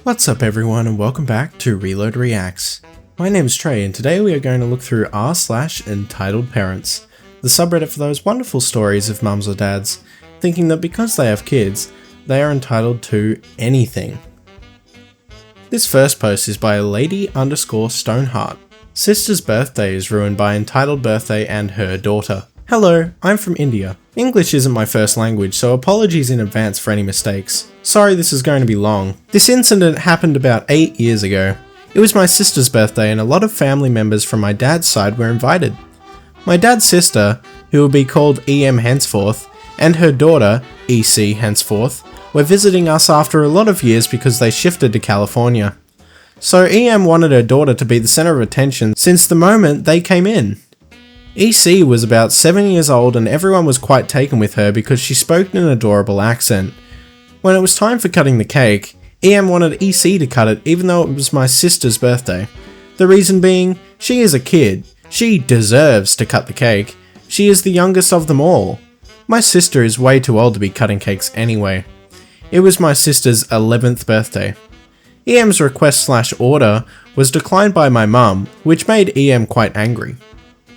What's up everyone and welcome back to Reload Reacts. My name's Trey and today we are going to look through r/EntitledParents, the subreddit for those wonderful stories of mums or dads thinking that because they have kids, they are entitled to anything. This first post is by lady_stoneheart. Sister's birthday is ruined by entitled birthday and her daughter. Hello, I'm from India. English isn't my first language, so apologies in advance for any mistakes. Sorry this is going to be long. This incident happened about 8 years ago. It was my sister's birthday and a lot of family members from my dad's side were invited. My dad's sister, who will be called EM henceforth, and her daughter, EC henceforth, were visiting us after a lot of years because they shifted to California. So EM wanted her daughter to be the center of attention since the moment they came in. EC was about 7 years old and everyone was quite taken with her because she spoke in an adorable accent. When it was time for cutting the cake, EM wanted EC to cut it even though it was my sister's birthday. The reason being, she is a kid. She deserves to cut the cake. She is the youngest of them all. My sister is way too old to be cutting cakes anyway. It was my sister's 11th birthday. EM's request/order was declined by my mum, which made EM quite angry.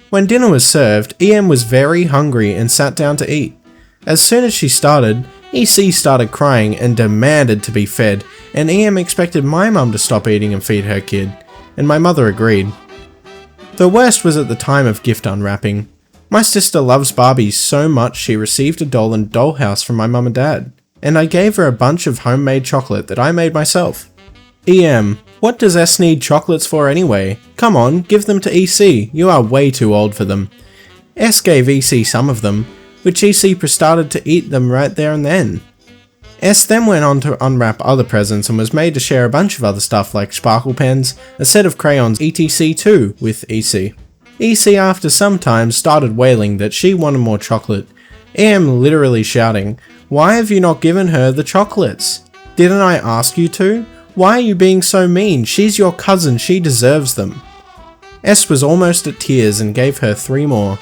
When dinner was served, EM was very hungry and sat down to eat. As soon as she started, EC started crying and demanded to be fed, and EM expected my mum to stop eating and feed her kid, and my mother agreed. The worst was at the time of gift unwrapping. My sister loves Barbies so much she received a doll and dollhouse from my mum and dad, and I gave her a bunch of homemade chocolate that I made myself. EM, what does S need chocolates for anyway? Come on, give them to EC, you are way too old for them. S gave EC some of them, which EC started to eat them right there and then. S then went on to unwrap other presents and was made to share a bunch of other stuff like sparkle pens, a set of crayons etc too with EC. EC after some time started wailing that she wanted more chocolate. EM literally shouting, "Why have you not given her the chocolates? Didn't I ask you to? Why are you being so mean? She's your cousin, she deserves them." S was almost at tears and gave her 3 more.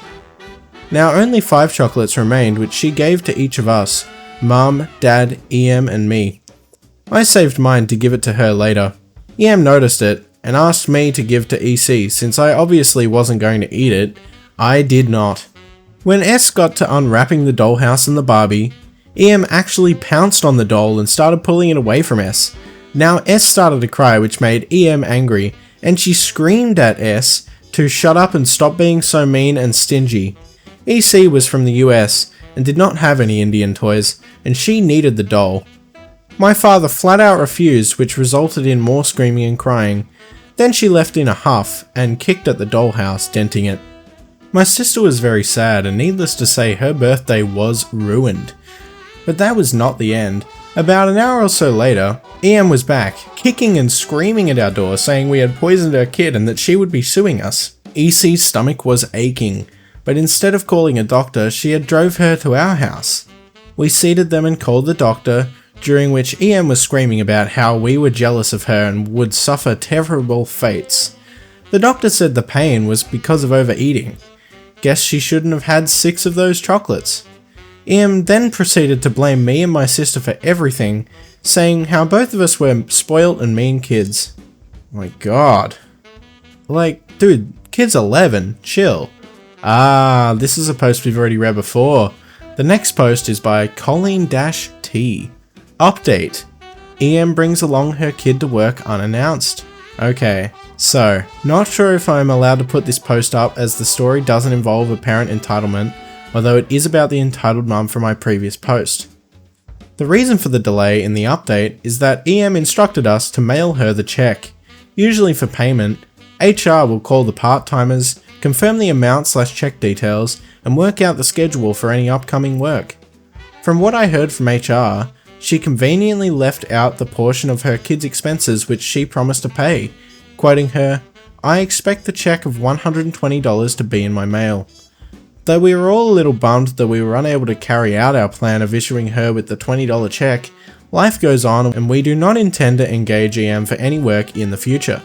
Now only 5 chocolates remained which she gave to each of us, Mum, Dad, EM and me. I saved mine to give it to her later. EM noticed it and asked me to give to EC since I obviously wasn't going to eat it. I did not. When S got to unwrapping the dollhouse and the Barbie, EM actually pounced on the doll and started pulling it away from S. Now S started to cry which made EM angry and she screamed at S to shut up and stop being so mean and stingy. EC was from the US and did not have any Indian toys and she needed the doll. My father flat out refused which resulted in more screaming and crying. Then she left in a huff and kicked at the dollhouse, denting it. My sister was very sad and needless to say her birthday was ruined. But that was not the end. About an hour or so later, EM was back, kicking and screaming at our door saying we had poisoned her kid and that she would be suing us. EC's stomach was aching, but instead of calling a doctor, she had drove her to our house. We seated them and called the doctor, during which EM was screaming about how we were jealous of her and would suffer terrible fates. The doctor said the pain was because of overeating. Guess she shouldn't have had 6 of those chocolates. EM then proceeded to blame me and my sister for everything, saying how both of us were spoilt and mean kids. My god. Like, dude, kid's 11, chill. This is a post we've already read before. The next post is by Colleen-T. Update. EM brings along her kid to work unannounced. Okay, so, not sure if I'm allowed to put this post up as the story doesn't involve a parent entitlement, although it is about the entitled mum from my previous post. The reason for the delay in the update is that EM instructed us to mail her the check. Usually for payment, HR will call the part-timers, confirm the amount/check details, and work out the schedule for any upcoming work. From what I heard from HR, she conveniently left out the portion of her kid's expenses which she promised to pay, quoting her, "I expect the check of $120 to be in my mail." Though we were all a little bummed that we were unable to carry out our plan of issuing her with the $20 check, life goes on and we do not intend to engage EM for any work in the future.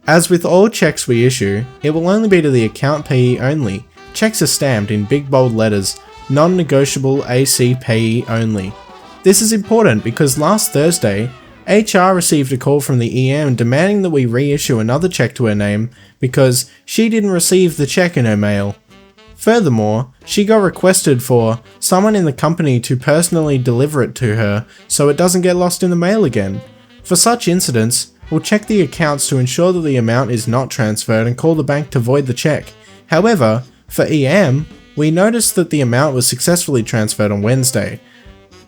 As with all checks we issue, it will only be to the account payee only. Checks are stamped in big bold letters, non-negotiable AC payee only. This is important because last Thursday, HR received a call from the EM demanding that we reissue another check to her name because she didn't receive the check in her mail. Furthermore, she got requested for someone in the company to personally deliver it to her so it doesn't get lost in the mail again. For such incidents, we'll check the accounts to ensure that the amount is not transferred and call the bank to void the check. However, for EM, we noticed that the amount was successfully transferred on Wednesday.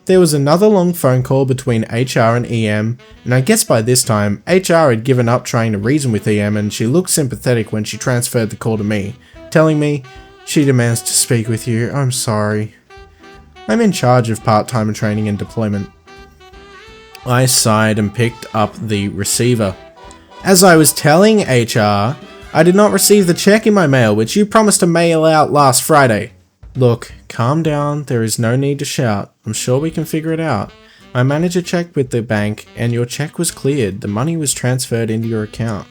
There was another long phone call between HR and EM, and I guess by this time, HR had given up trying to reason with EM and she looked sympathetic when she transferred the call to me, telling me, "She demands to speak with you, I'm sorry. I'm in charge of part-time training and deployment." I sighed and picked up the receiver. "As I was telling HR, I did not receive the check in my mail which you promised to mail out last Friday." "Look, calm down, there is no need to shout. I'm sure we can figure it out. My manager checked with the bank and your check was cleared. The money was transferred into your account."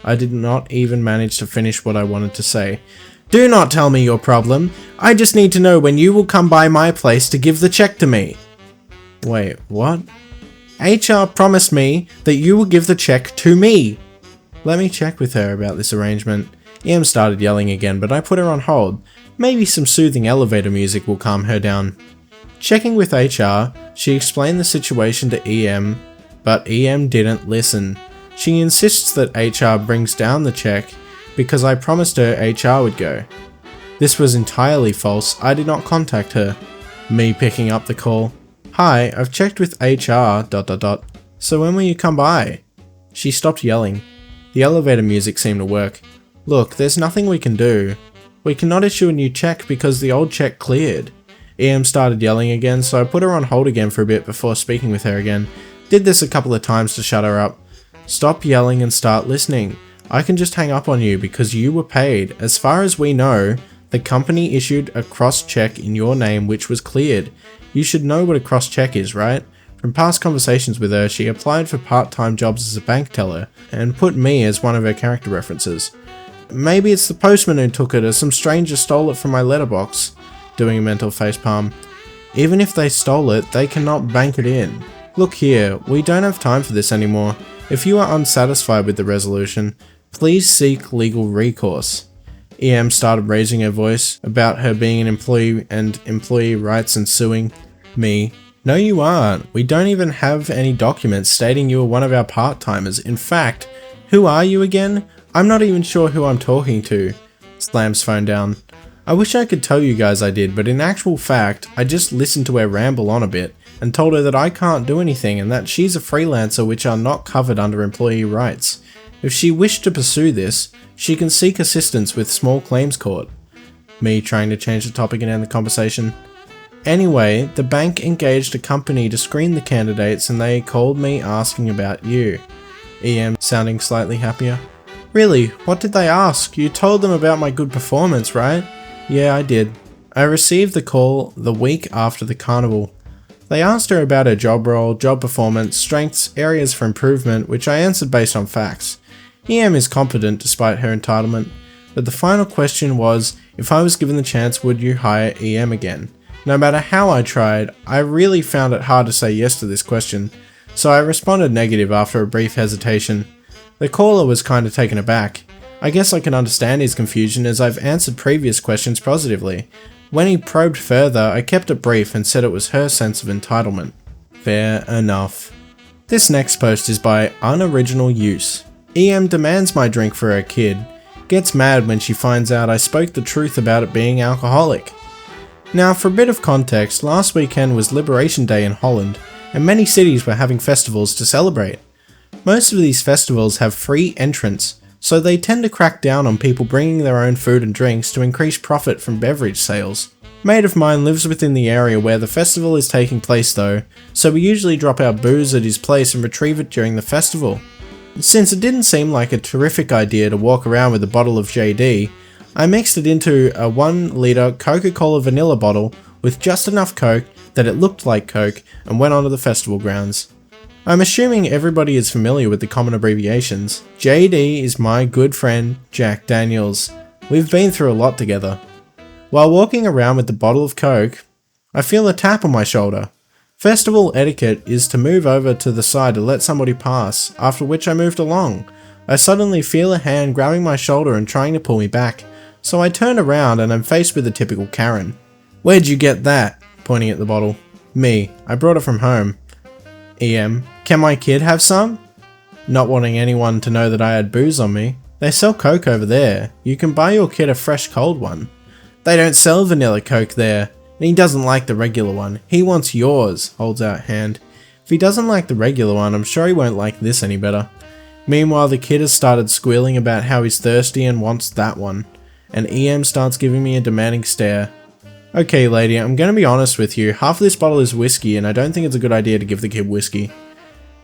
I did not even manage to finish what I wanted to say. "Do not tell me your problem. I just need to know when you will come by my place to give the check to me." "Wait, what?" "HR promised me that you will give the check to me." "Let me check with her about this arrangement." EM started yelling again, but I put her on hold. Maybe some soothing elevator music will calm her down. Checking with HR, she explained the situation to EM, but EM didn't listen. She insists that HR brings down the check because I promised her HR would go. This was entirely false. I did not contact her. Me picking up the call. "Hi, I've checked with HR... So when will you come by?" She stopped yelling. The elevator music seemed to work. "Look, there's nothing we can do. We cannot issue a new check because the old check cleared." EM started yelling again, so I put her on hold again for a bit before speaking with her again. Did this a couple of times to shut her up. "Stop yelling and start listening. I can just hang up on you because you were paid. As far as we know, the company issued a cross-check in your name which was cleared. You should know what a cross-check is, right?" From past conversations with her, she applied for part-time jobs as a bank teller and put me as one of her character references. "Maybe it's the postman who took it or some stranger stole it from my letterbox." Doing a mental facepalm. "Even if they stole it, they cannot bank it in. Look here, we don't have time for this anymore. If you are unsatisfied with the resolution, please seek legal recourse." EM started raising her voice about her being an employee and employee rights and suing me. "No you aren't. We don't even have any documents stating you are one of our part-timers. In fact, who are you again? I'm not even sure who I'm talking to." Slams phone down. I wish I could tell you guys I did, but in actual fact, I just listened to her ramble on a bit and told her that I can't do anything and that she's a freelancer which are not covered under employee rights. If she wished to pursue this, she can seek assistance with small claims court. Me trying to change the topic and end the conversation. "Anyway, the bank engaged a company to screen the candidates and they called me asking about you." EM sounding slightly happier. "Really? What did they ask? You told them about my good performance, right?" "Yeah, I did. I received the call the week after the carnival. They asked her about her job role, job performance, strengths, areas for improvement, which I answered based on facts. EM is competent despite her entitlement, but the final question was, if I was given the chance, would you hire EM again? No matter how I tried, I really found it hard to say yes to this question, so I responded negative after a brief hesitation. The caller was kinda taken aback. I guess I can understand his confusion as I've answered previous questions positively. When he probed further, I kept it brief and said it was her sense of entitlement. Fair enough. This next post is by Unoriginal Use. EM demands my drink for her kid. Gets mad when she finds out I spoke the truth about it being alcoholic. Now for a bit of context, last weekend was Liberation Day in Holland, and many cities were having festivals to celebrate. Most of these festivals have free entrance, so they tend to crack down on people bringing their own food and drinks to increase profit from beverage sales. A mate of mine lives within the area where the festival is taking place though, so we usually drop our booze at his place and retrieve it during the festival. Since it didn't seem like a terrific idea to walk around with a bottle of JD, I mixed it into a 1 litre Coca-Cola vanilla bottle with just enough Coke that it looked like Coke and went onto the festival grounds. I'm assuming everybody is familiar with the common abbreviations. JD is my good friend Jack Daniels. We've been through a lot together. While walking around with the bottle of Coke, I feel a tap on my shoulder. Festival etiquette is to move over to the side to let somebody pass, after which I moved along. I suddenly feel a hand grabbing my shoulder and trying to pull me back, so I turn around and I'm faced with a typical Karen. "Where'd you get that?" pointing at the bottle. "Me, I brought it from home." EM, "Can my kid have some?" Not wanting anyone to know that I had booze on me. "They sell Coke over there. You can buy your kid a fresh cold one." "They don't sell vanilla Coke there. And he doesn't like the regular one. He wants yours," holds out hand. If he doesn't like the regular one, I'm sure he won't like this any better. Meanwhile, the kid has started squealing about how he's thirsty and wants that one. And EM starts giving me a demanding stare. "Okay lady, I'm gonna be honest with you. Half of this bottle is whiskey and I don't think it's a good idea to give the kid whiskey."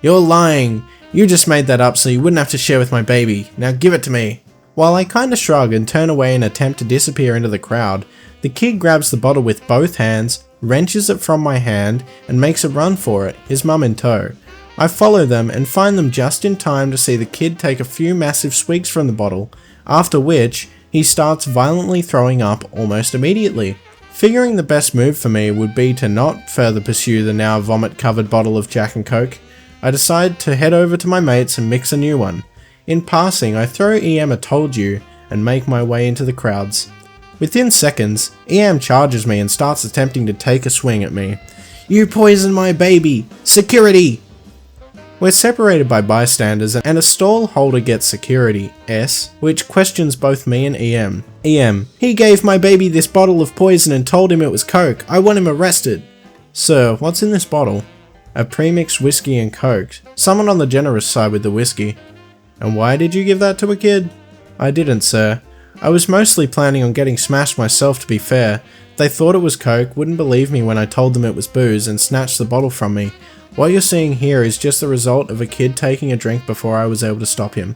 "You're lying. You just made that up so you wouldn't have to share with my baby. Now give it to me." While I kinda shrug and turn away and attempt to disappear into the crowd, the kid grabs the bottle with both hands, wrenches it from my hand, and makes a run for it, his mum in tow. I follow them and find them just in time to see the kid take a few massive swigs from the bottle, after which he starts violently throwing up almost immediately. Figuring the best move for me would be to not further pursue the now vomit-covered bottle of Jack and Coke, I decide to head over to my mates and mix a new one. In passing, I throw EM a "told you" and make my way into the crowds. Within seconds, EM charges me and starts attempting to take a swing at me. "You poisoned my baby! Security!" We're separated by bystanders and a stall holder gets security, S, which questions both me and EM. EM, "He gave my baby this bottle of poison and told him it was Coke. I want him arrested." "Sir, what's in this bottle?" "A premixed whiskey and Coke. Someone on the generous side with the whiskey." "And why did you give that to a kid?" "I didn't, sir. I was mostly planning on getting smashed myself, to be fair. They thought it was Coke, wouldn't believe me when I told them it was booze, and snatched the bottle from me. What you're seeing here is just the result of a kid taking a drink before I was able to stop him."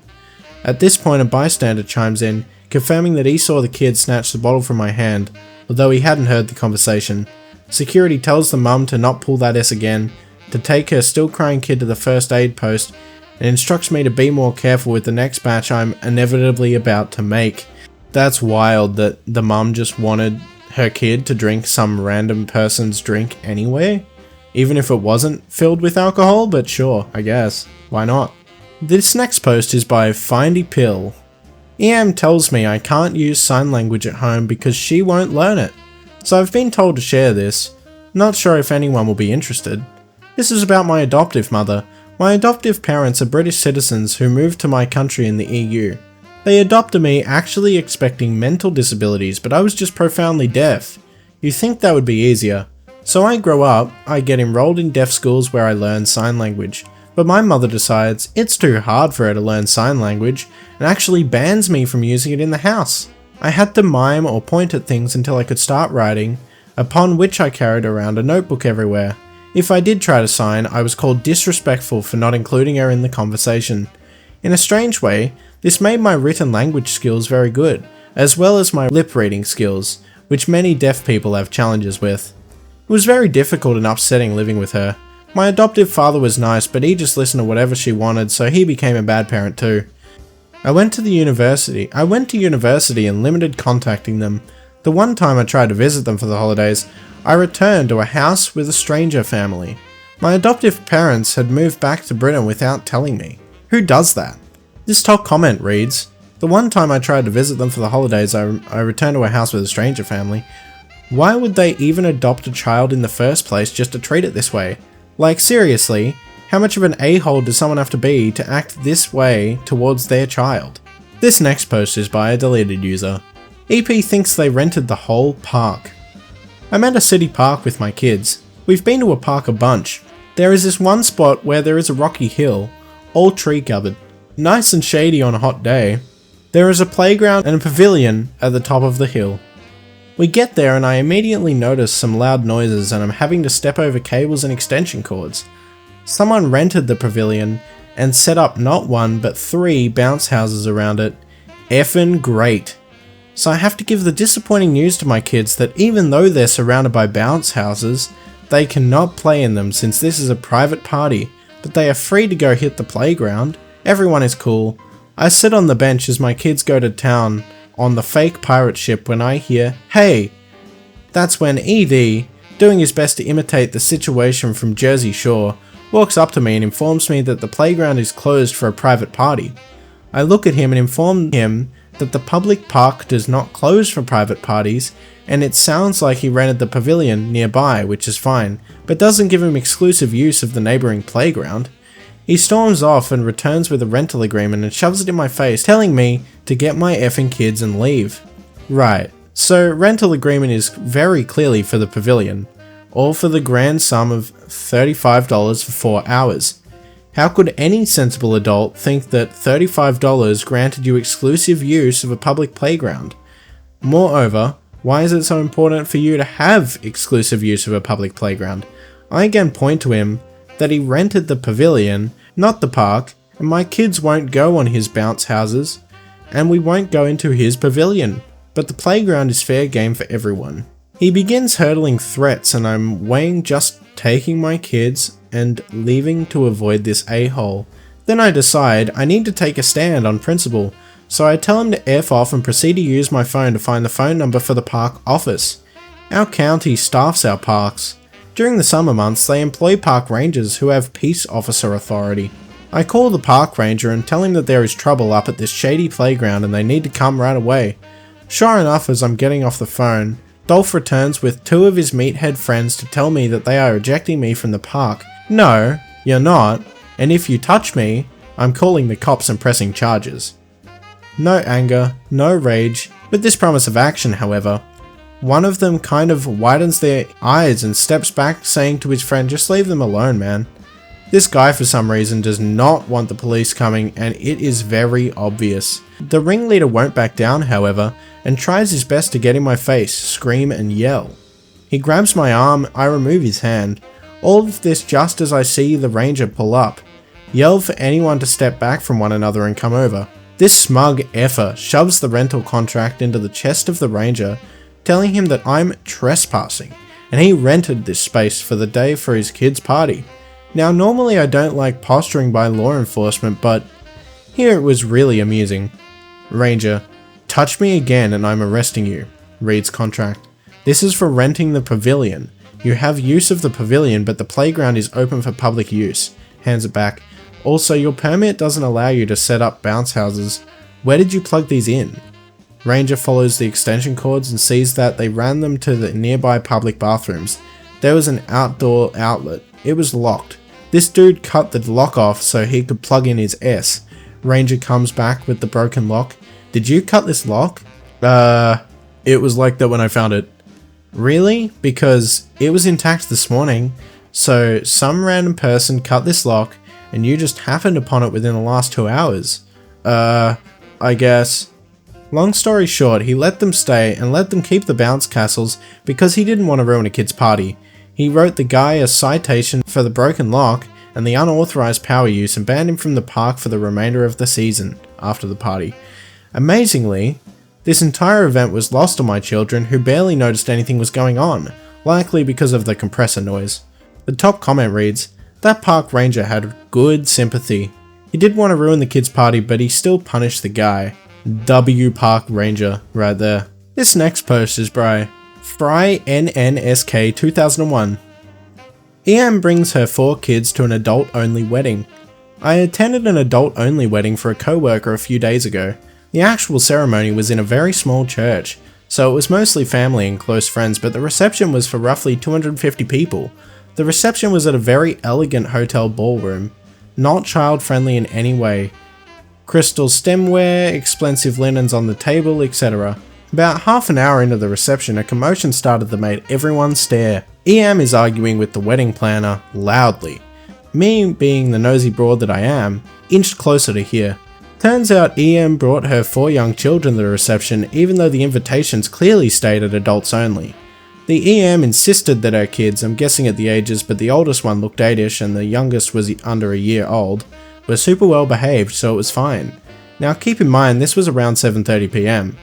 At this point, a bystander chimes in, confirming that he saw the kid snatch the bottle from my hand, although he hadn't heard the conversation. Security tells the mum to not pull that S again, to take her still crying kid to the first aid post, and instructs me to be more careful with the next batch I'm inevitably about to make. That's wild that the mum just wanted her kid to drink some random person's drink anyway, even if it wasn't filled with alcohol, but sure, I guess, why not? This next post is by Findy Pill. EM tells me I can't use sign language at home because she won't learn it, so I've been told to share this. Not sure if anyone will be interested. This is about my adoptive mother. My adoptive parents are British citizens who moved to my country in the EU. They adopted me actually expecting mental disabilities, but I was just profoundly deaf. You'd think that would be easier. So I grow up, I get enrolled in deaf schools where I learn sign language, but my mother decides it's too hard for her to learn sign language and actually bans me from using it in the house. I had to mime or point at things until I could start writing, upon which I carried around a notebook everywhere. If I did try to sign, I was called disrespectful for not including her in the conversation. In a strange way, this made my written language skills very good, as well as my lip reading skills, which many deaf people have challenges with. It was very difficult and upsetting living with her. My adoptive father was nice, but he just listened to whatever she wanted, so he became a bad parent too. I went to university and limited contacting them. The one time I tried to visit them for the holidays, I returned to a house with a stranger family. My adoptive parents had moved back to Britain without telling me. Who does that? This top comment reads, "The one time I tried to visit them for the holidays, I returned to a house with a stranger family." Why would they even adopt a child in the first place just to treat it this way? Like seriously, how much of an a-hole does someone have to be to act this way towards their child? This next post is by a deleted user. EP thinks they rented the whole park. I'm at a city park with my kids. We've been to a park a bunch. There is this one spot where there is a rocky hill, all tree covered. Nice and shady on a hot day. There is a playground and a pavilion at the top of the hill. We get there and I immediately notice some loud noises and I'm having to step over cables and extension cords. Someone rented the pavilion and set up not one but 3 bounce houses around it. Effin' great. So I have to give the disappointing news to my kids that even though they're surrounded by bounce houses, they cannot play in them since this is a private party, but they are free to go hit the playground. Everyone is cool. I sit on the bench as my kids go to town on the fake pirate ship when I hear, "Hey!" That's when ED doing his best to imitate the situation from Jersey Shore, walks up to me and informs me that the playground is closed for a private party. I look at him and inform him that the public park does not close for private parties, and it sounds like he rented the pavilion nearby, which is fine, but doesn't give him exclusive use of the neighbouring playground. He storms off and returns with a rental agreement and shoves it in my face, telling me to get my effing kids and leave. Right, so rental agreement is very clearly for the pavilion, all for the grand sum of $35 for 4 hours. How could any sensible adult think that $35 granted you exclusive use of a public playground? Moreover, why is it so important for you to have exclusive use of a public playground? I again point to him that he rented the pavilion, not the park, and my kids won't go on his bounce houses, and we won't go into his pavilion, but the playground is fair game for everyone. He begins hurtling threats, and I'm weighing just taking my kids and leaving to avoid this a-hole. Then I decide I need to take a stand on principle, so I tell him to F off and proceed to use my phone to find the phone number for the park office. Our county staffs our parks. During the summer months, they employ park rangers who have peace officer authority. I call the park ranger and tell him that there is trouble up at this shady playground and they need to come right away. Sure enough, as I'm getting off the phone, Dolph returns with 2 of his meathead friends to tell me that they are ejecting me from the park. No, you're not, and if you touch me, I'm calling the cops and pressing charges. No anger, no rage, with this promise of action, however. One of them kind of widens their eyes and steps back, saying to his friend, just leave them alone, man. This guy for some reason does not want the police coming, and it is very obvious. The ringleader won't back down, however, and tries his best to get in my face, scream and yell. He grabs my arm, I remove his hand. All of this just as I see the ranger pull up. Yell for anyone to step back from one another and come over. This smug effer shoves the rental contract into the chest of the ranger, telling him that I'm trespassing, and he rented this space for the day for his kid's party. Now normally I don't like posturing by law enforcement, but here it was really amusing. Ranger, touch me again and I'm arresting you. Reads contract. This is for renting the pavilion. You have use of the pavilion, but the playground is open for public use. Hands it back. Also, your permit doesn't allow you to set up bounce houses. Where did you plug these in? Ranger follows the extension cords and sees that they ran them to the nearby public bathrooms. There was an outdoor outlet. It was locked. This dude cut the lock off so he could plug in his S. Ranger comes back with the broken lock. Did you cut this lock? It was like that when I found it. Really? Because it was intact this morning. So some random person cut this lock and you just happened upon it within the last 2 hours. I guess. Long story short, he let them stay and let them keep the bounce castles because he didn't want to ruin a kid's party. He wrote the guy a citation for the broken lock and the unauthorized power use and banned him from the park for the remainder of the season after the party. Amazingly, this entire event was lost on my children who barely noticed anything was going on, likely because of the compressor noise. The top comment reads, "That park ranger had good sympathy. He did want to ruin the kid's party, but he still punished the guy." W Park Ranger right there. This next post is by Fry NNSK 2001. EM brings her 4 kids to an adult-only wedding. I attended an adult-only wedding for a co-worker a few days ago. The actual ceremony was in a very small church, so it was mostly family and close friends, but the reception was for roughly 250 people. The reception was at a very elegant hotel ballroom, not child-friendly in any way. Crystal stemware, expensive linens on the table, etc. About half an hour into the reception, a commotion started that made everyone stare. EM is arguing with the wedding planner loudly. Me, being the nosy broad that I am, inched closer to hear. Turns out EM brought her 4 young children to the reception, even though the invitations clearly stated adults only. The EM insisted that her kids, I'm guessing at the ages, but the oldest one looked 8ish and the youngest was under a year old, were super well behaved, so it was fine. Now keep in mind this was around 7:30 PM.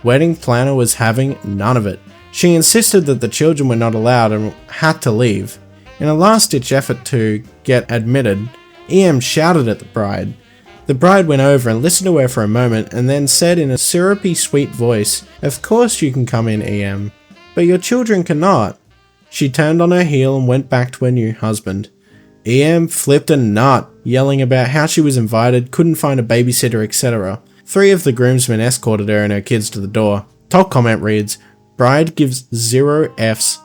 Wedding planner was having none of it. She insisted that the children were not allowed and had to leave. In a last-ditch effort to get admitted, EM shouted at the bride. The bride went over and listened to her for a moment and then said in a syrupy sweet voice, "Of course you can come in, EM, but your children cannot." She turned on her heel and went back to her new husband. EM flipped a nut, yelling about how she was invited, couldn't find a babysitter, etc. 3 of the groomsmen escorted her and her kids to the door. Top comment reads, "Bride gives 0 Fs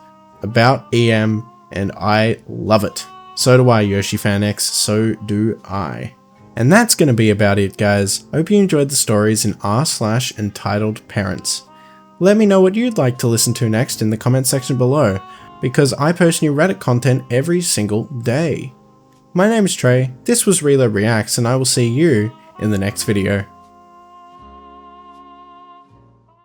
about EM and I love it." So do I, Yoshi Fan X, so do I. And that's going to be about it, guys. Hope you enjoyed the stories in r/EntitledParents. Let me know what you'd like to listen to next in the comment section below, because I post new Reddit content every single day. My name is Trey, this was Reload Reacts, and I will see you in the next video.